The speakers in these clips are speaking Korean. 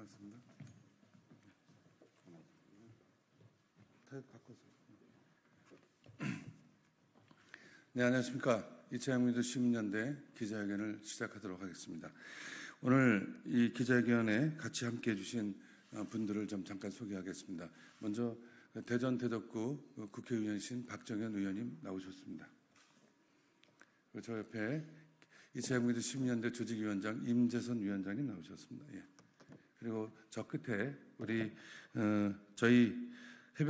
고맙습니다. 네, 안녕하십니까. 2020년도 시민연대 기자회견을 시작하도록 하겠습니다. 오늘 이 기자회견에 같이 함께해 주신 분들을 좀 잠깐 소개하겠습니다. 먼저 대전 대덕구 국회의원이신 박정현 의원님 나오셨습니다. 그리고 저 옆에 2020년도 시민연대 조직위원장 임재선 위원장님 나오셨습니다. 예. 그리고 저 끝에 우리 저희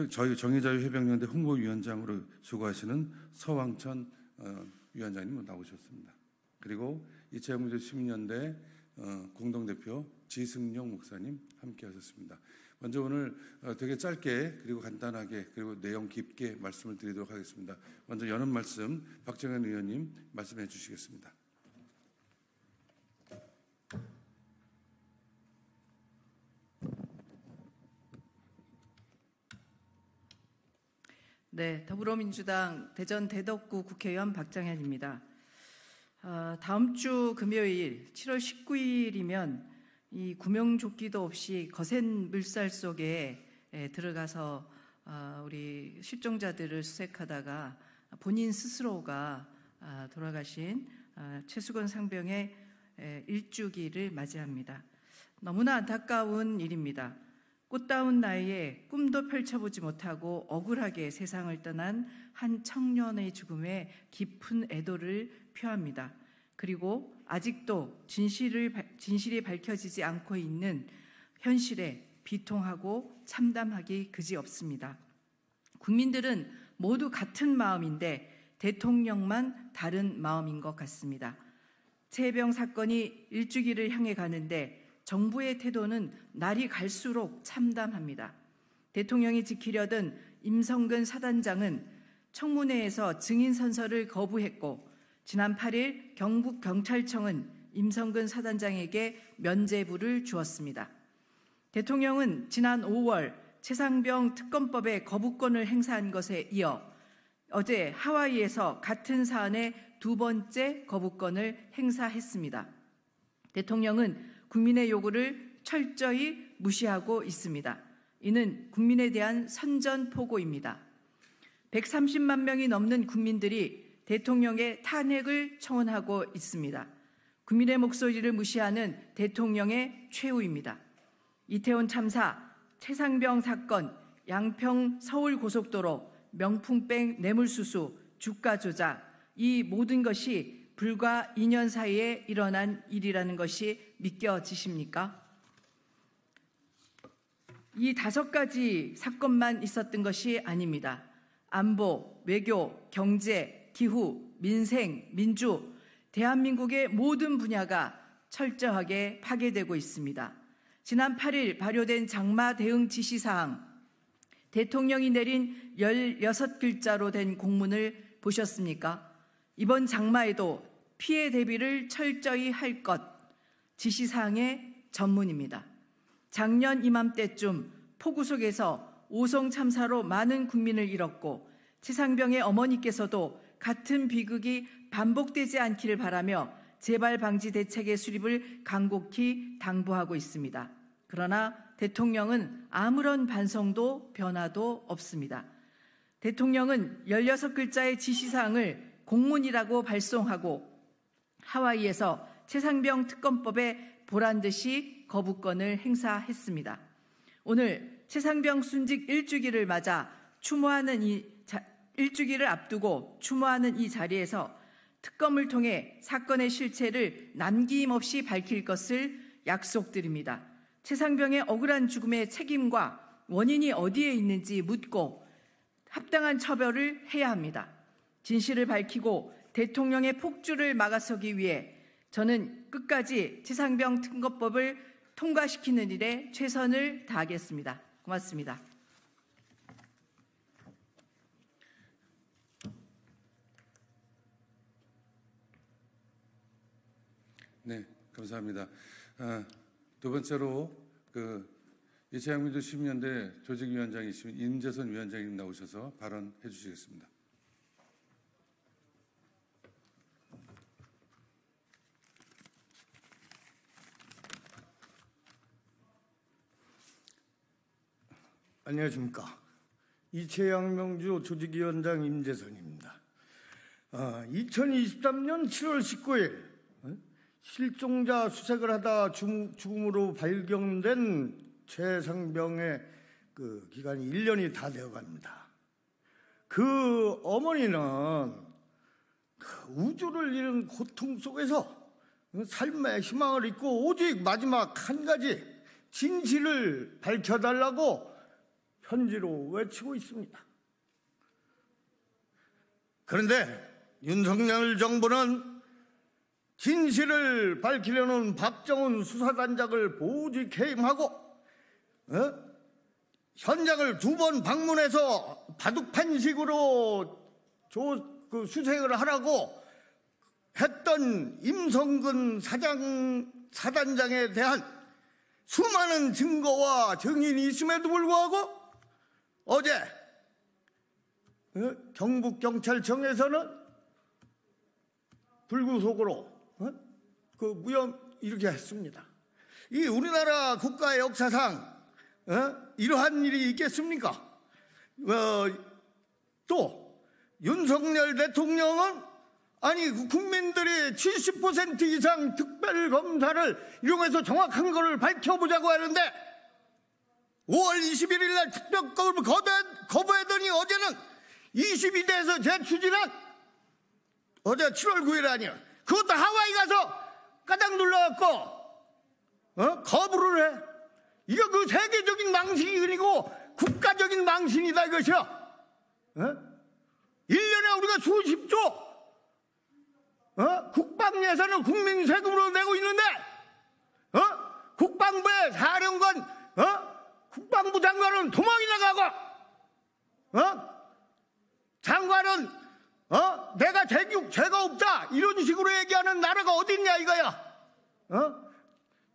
정의자유해병연대 홍보위원장으로 수고하시는 서왕천 위원장님 나오셨습니다. 그리고 2020년도 시민연대 공동대표 지승용 목사님 함께하셨습니다. 먼저 오늘 되게 짧게 그리고 간단하게 그리고 내용 깊게 말씀을 드리도록 하겠습니다. 먼저 여는 말씀 박정현 의원님 말씀해 주시겠습니다. 네, 더불어민주당 대전 대덕구 국회의원 박정현입니다. 다음 주 금요일 7월 19일이면 이 구명조끼도 없이 거센 물살 속에 들어가서 우리 실종자들을 수색하다가 본인 스스로가 돌아가신 최수건 상병의 일주기를 맞이합니다. 너무나 안타까운 일입니다. 꽃다운 나이에 꿈도 펼쳐보지 못하고 억울하게 세상을 떠난 한 청년의 죽음에 깊은 애도를 표합니다. 그리고 아직도 진실이 밝혀지지 않고 있는 현실에 비통하고 참담하기 그지없습니다. 국민들은 모두 같은 마음인데 대통령만 다른 마음인 것 같습니다. 최혜병 사건이 일주기를 향해 가는데 정부의 태도는 날이 갈수록 참담합니다. 대통령이 지키려던 임성근 사단장은 청문회에서 증인 선서를 거부했고 지난 8일 경북경찰청은 임성근 사단장에게 면죄부를 주었습니다. 대통령은 지난 5월 최상병 특검법의 거부권을 행사한 것에 이어 어제 하와이에서 같은 사안의 두 번째 거부권을 행사했습니다. 대통령은 국민의 요구를 철저히 무시하고 있습니다. 이는 국민에 대한 선전포고입니다. 130만 명이 넘는 국민들이 대통령의 탄핵을 청원하고 있습니다. 국민의 목소리를 무시하는 대통령의 최후입니다. 이태원 참사, 최상병 사건, 양평 서울고속도로, 명품백 뇌물수수, 주가 조작, 이 모든 것이 불과 2년 사이에 일어난 일이라는 것이 믿겨지십니까? 이 5가지 사건만 있었던 것이 아닙니다. 안보, 외교, 경제, 기후, 민생, 민주, 대한민국의 모든 분야가 철저하게 파괴되고 있습니다. 지난 8일 발효된 장마 대응 지시사항, 대통령이 내린 16글자로 된 공문을 보셨습니까? 이번 장마에도 피해 대비를 철저히 할 것, 지시사항의 전문입니다. 작년 이맘때쯤 폭우 속에서 오송 참사로 많은 국민을 잃었고 최상병의 어머니께서도 같은 비극이 반복되지 않기를 바라며 재발 방지 대책의 수립을 간곡히 당부하고 있습니다. 그러나 대통령은 아무런 반성도 변화도 없습니다. 대통령은 16글자의 지시사항을 공문이라고 발송하고 하와이에서 최상병 특검법에 보란듯이 거부권을 행사했습니다. 오늘 최상병 순직 일주기를 맞아 일주기를 앞두고 추모하는 이 자리에서 특검을 통해 사건의 실체를 남김없이 밝힐 것을 약속드립니다. 최상병의 억울한 죽음의 책임과 원인이 어디에 있는지 묻고 합당한 처벌을 해야 합니다. 진실을 밝히고 대통령의 폭주를 막아서기 위해 저는 끝까지 최상병 특검법을 통과시키는 일에 최선을 다하겠습니다. 고맙습니다. 네, 감사합니다. 두 번째로 2020년도 시민연대 조직위원장이신 임재선 위원장님 나오셔서 발언해 주시겠습니다. 안녕하십니까. 이채양명주 조직위원장 임재선입니다. 2023년 7월 19일 실종자 수색을 하다 죽음으로 발견된 최상병의 그 기간이 1년이 다 되어갑니다. 그 어머니는 그 우주를 잃은 고통 속에서 삶의 희망을 잊고 오직 마지막 한 가지 진실을 밝혀달라고 편지로 외치고 있습니다. 그런데 윤석열 정부는 진실을 밝히려는 박정훈 수사단장을 보직 해임하고 현장을 2번 방문해서 바둑판식으로 수색을 하라고 했던 임성근 사단장에 대한 수많은 증거와 증인이 있음에도 불구하고 어제 경북경찰청에서는 불구속으로 무혐의 이렇게 했습니다. 이 우리나라 국가의 역사상 이러한 일이 있겠습니까? 또 윤석열 대통령은 아니 국민들이 70% 이상 특별검사를 이용해서 정확한 것을 밝혀보자고 하는데 5월 21일 날 특별검을 거부하더니 어제는 22대에서 재추진한 어제 7월 9일 아니야. 그것도 하와이 가서 까닥 눌러갖고 거부를 해. 이거 그 세계적인 망신이 아니고 국가적인 망신이다 이것이야. 1년에 우리가 수십조 국방 예산을 국민 세금으로 내고 있는데 국방부의 사령관 국방부 장관은 도망이 나가고 장관은 내가 죄가 없다 이런 식으로 얘기하는 나라가 어딨냐 이거야.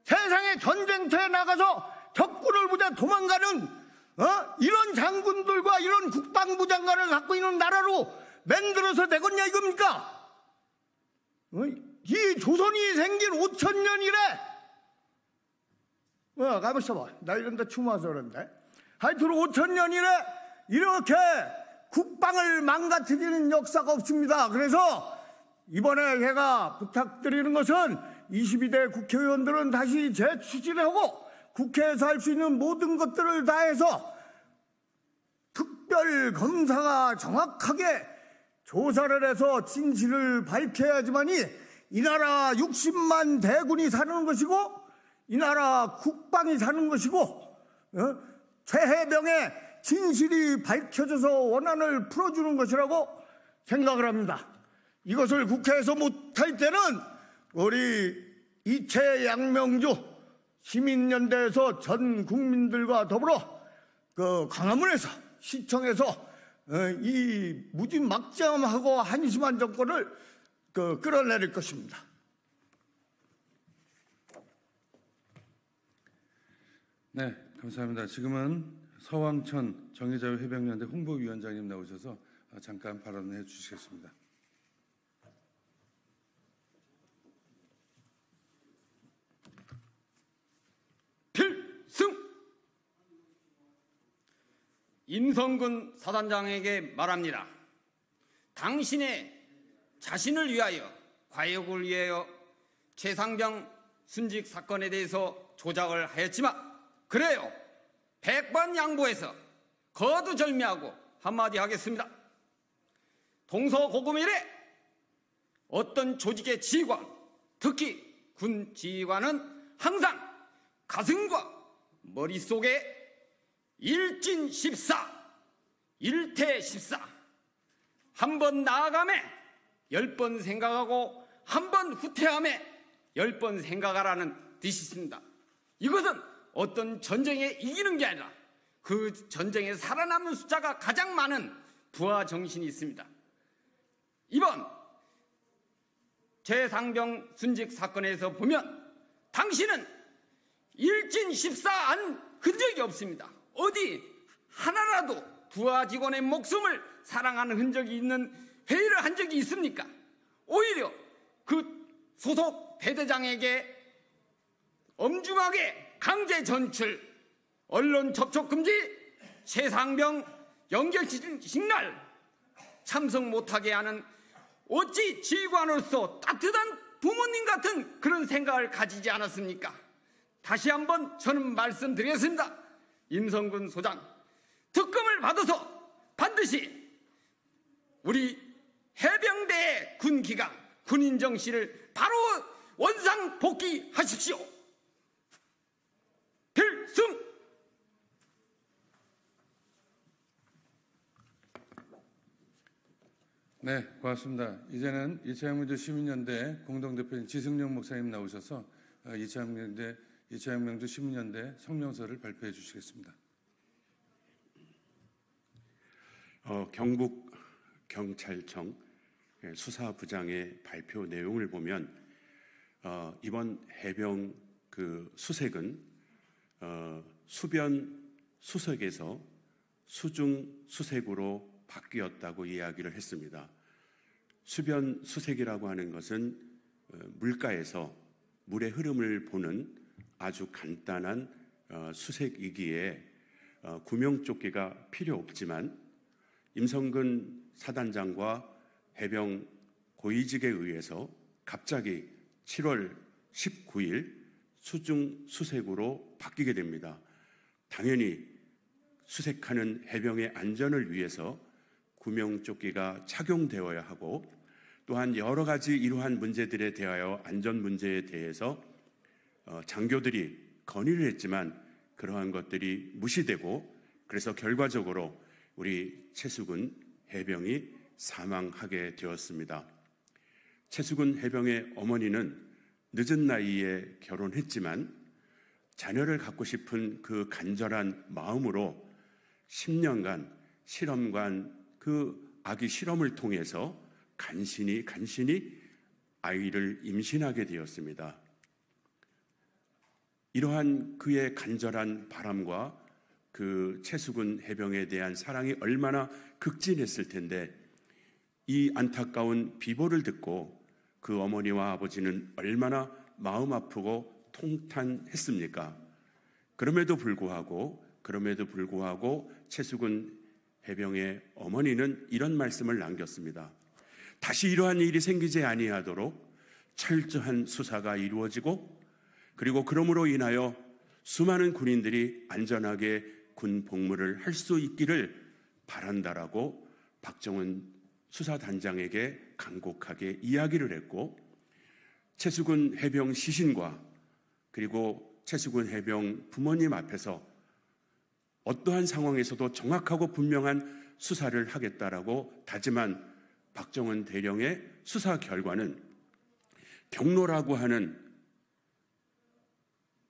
세상에 전쟁터에 나가서 적군을 보자 도망가는 이런 장군들과 이런 국방부 장관을 갖고 있는 나라로 만들어서 되겠냐 이겁니까? 이 조선이 생긴 5,000년 이래 가만 있어봐. 나 이런 데 추모해서 그런데 하여튼 5,000년 이래 이렇게 국방을 망가뜨리는 역사가 없습니다. 그래서 이번에 제가 부탁드리는 것은 22대 국회의원들은 다시 재추진하고 국회에서 할 수 있는 모든 것들을 다해서 특별검사가 정확하게 조사를 해서 진실을 밝혀야지만이 이 나라 60만 대군이 사는 것이고 이 나라 국방이 사는 것이고 최해병의 진실이 밝혀져서 원한을 풀어주는 것이라고 생각을 합니다. 이것을 국회에서 못할 때는 우리 이채양명주 시민연대에서 전 국민들과 더불어 그 광화문에서 시청에서 이 무지막지함하고 한심한 정권을 끌어내릴 것입니다. 네, 감사합니다. 지금은 서왕천 정의자유해병연대 홍보위원장님 나오셔서 잠깐 발언해 주시겠습니다. 필승! 임성근 사단장에게 말합니다. 당신의 자신을 위하여, 과욕을 위하여 최상병 순직 사건에 대해서 조작을 하였지만 그래요. 100번 양보해서 거두절미하고 한마디 하겠습니다. 동서고금일에 어떤 조직의 지휘관, 특히 군 지휘관은 항상 가슴과 머릿속에 일진십사, 일태십사 한 번 나아가매 10번 생각하고 한 번 후퇴하매 10번 생각하라는 뜻이 있습니다. 이것은 어떤 전쟁에 이기는 게 아니라 그 전쟁에 살아남는 숫자가 가장 많은 부하 정신이 있습니다. 이번 최상병 순직 사건에서 보면 당신은 일진십사한 흔적이 없습니다. 어디 하나라도 부하 직원의 목숨을 사랑하는 흔적이 있는 회의를 한 적이 있습니까? 오히려 그 소속 대대장에게 엄중하게 강제 전출, 언론 접촉 금지, 최상병 연결식 날 참석 못하게 하는 어찌 지휘관으로서 따뜻한 부모님 같은 그런 생각을 가지지 않았습니까? 다시 한번 저는 말씀드리겠습니다. 임성근 소장, 특검을 받아서 반드시 우리 해병대의 군기강, 군인 정신을 바로 원상 복귀하십시오. 필승! 네, 고맙습니다. 이제는 이차영민주 시민연대 공동대표인 지승용 목사님 나오셔서 이차영민주 시민연대 성명서를 발표해 주시겠습니다. 경북 경찰청 수사부장의 발표 내용을 보면 이번 해병 수색은 수변 수색에서 수중 수색으로 바뀌었다고 이야기를 했습니다. 수변 수색이라고 하는 것은 물가에서 물의 흐름을 보는 아주 간단한 수색이기에 구명조끼가 필요 없지만 임성근 사단장과 해병 고위직에 의해서 갑자기 7월 19일 수중 수색으로 바뀌게 됩니다. 당연히 수색하는 해병의 안전을 위해서 구명조끼가 착용되어야 하고 또한 여러 가지 이러한 문제들에 대하여 안전 문제에 대해서 장교들이 건의를 했지만 그러한 것들이 무시되고 그래서 결과적으로 우리 최수근 해병이 사망하게 되었습니다. 최수근 해병의 어머니는 늦은 나이에 결혼했지만 자녀를 갖고 싶은 그 간절한 마음으로 10년간 실험관 그 아기 실험을 통해서 간신히 아이를 임신하게 되었습니다. 이러한 그의 간절한 바람과 그 최수근 해병에 대한 사랑이 얼마나 극진했을 텐데 이 안타까운 비보를 듣고 그 어머니와 아버지는 얼마나 마음 아프고 통탄했습니까? 그럼에도 불구하고 최수근 해병의 어머니는 이런 말씀을 남겼습니다. 다시 이러한 일이 생기지 아니하도록 철저한 수사가 이루어지고 그리고 그러므로 인하여 수많은 군인들이 안전하게 군 복무를 할 수 있기를 바란다라고 박정은 수사단장에게 간곡하게 이야기를 했고 최수근 해병 시신과 그리고 최수근 해병 부모님 앞에서 어떠한 상황에서도 정확하고 분명한 수사를 하겠다라고 다짐한 박정은 대령의 수사 결과는 경로라고 하는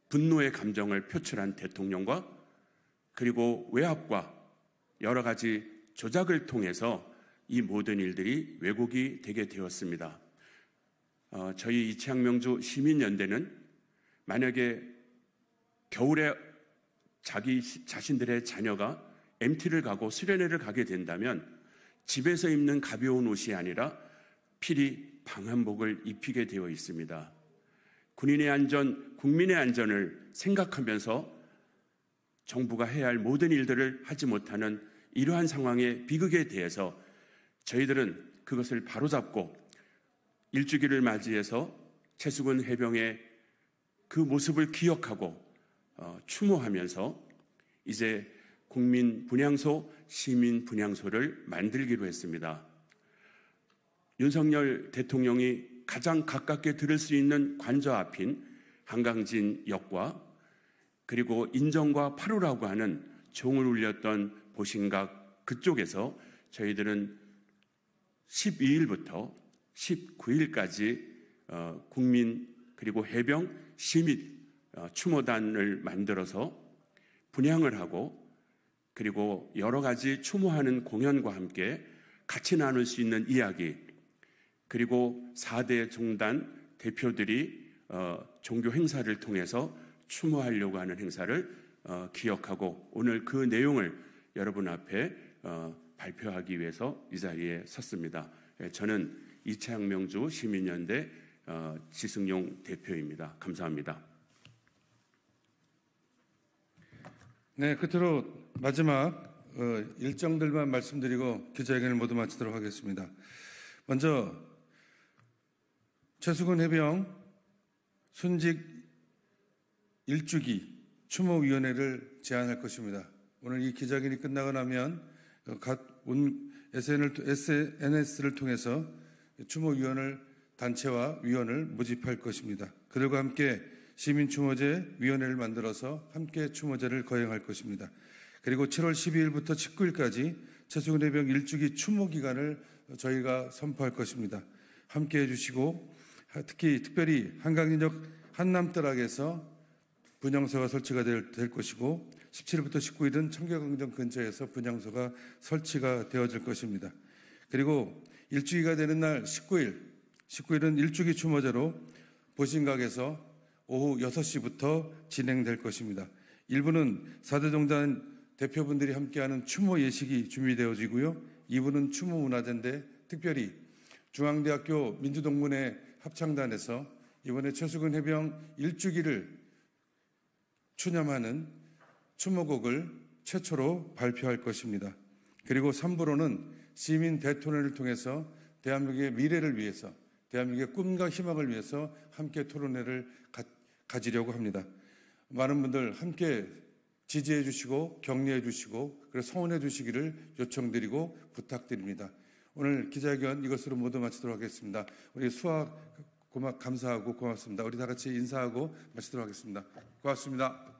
분노의 감정을 표출한 대통령과 그리고 외압과 여러 가지 조작을 통해서 이 모든 일들이 왜곡이 되게 되었습니다. 저희 이창명주 시민연대는 만약에 겨울에 자신들의 자녀가 MT를 가고 수련회를 가게 된다면 집에서 입는 가벼운 옷이 아니라 필히 방한복을 입히게 되어 있습니다. 군인의 안전, 국민의 안전을 생각하면서 정부가 해야 할 모든 일들을 하지 못하는 이러한 상황의 비극에 대해서 저희들은 그것을 바로잡고 일주기를 맞이해서 최수근 해병의 그 모습을 기억하고 추모하면서 이제 국민 분향소, 시민 분향소를 만들기로 했습니다. 윤석열 대통령이 가장 가깝게 들을 수 있는 관저 앞인 한강진역과 그리고 인정과 8호라고 하는 종을 울렸던 보신각 그쪽에서 저희들은 12일부터 19일까지 국민 그리고 해병 시민 추모단을 만들어서 분향을 하고 그리고 여러 가지 추모하는 공연과 함께 같이 나눌 수 있는 이야기 그리고 4대 종단 대표들이 종교 행사를 통해서 추모하려고 하는 행사를 기억하고 오늘 그 내용을 여러분 앞에 발표하기 위해서 이 자리에 섰습니다. 저는 이창명주 시민연대 지승용 대표입니다. 감사합니다. 네, 끝으로 마지막 일정들만 말씀드리고 기자회견을 모두 마치도록 하겠습니다. 먼저 최수근 해병 순직 일주기 추모위원회를 제안할 것입니다. 오늘 이 기자회견이 끝나고 나면 SNS를 통해서 추모위원을 단체와 위원을 모집할 것입니다. 그들과 함께 시민추모제 위원회를 만들어서 함께 추모제를 거행할 것입니다. 그리고 7월 12일부터 19일까지 최수근 해병 일주기 추모 기간을 저희가 선포할 것입니다. 함께 해주시고 특별히 한강진역 한남뜰락에서 분향소가 설치가 될 것이고 17일부터 19일은 청계광장 근처에서 분향소가 설치가 되어질 것입니다. 그리고 일주기가 되는 날 19일은 일주기 추모제로 보신각에서 오후 6시부터 진행될 것입니다. 일부는 4대 종단 대표분들이 함께하는 추모 예식이 준비되어지고요. 2부는 추모 문화제인데 특별히 중앙대학교 민주동문회 합창단에서 이번에 최수근 해병 일주기를 추념하는 추모곡을 최초로 발표할 것입니다. 그리고 3부로는 시민 대토론을 통해서 대한민국의 미래를 위해서, 대한민국의 꿈과 희망을 위해서 함께 토론회를 가지려고 합니다. 많은 분들 함께 지지해 주시고 격려해 주시고 그리고 성원해 주시기를 요청드리고 부탁드립니다. 오늘 기자회견 이것으로 모두 마치도록 하겠습니다. 우리 수학 감사하고 고맙습니다. 우리 다 같이 인사하고 마치도록 하겠습니다. 고맙습니다.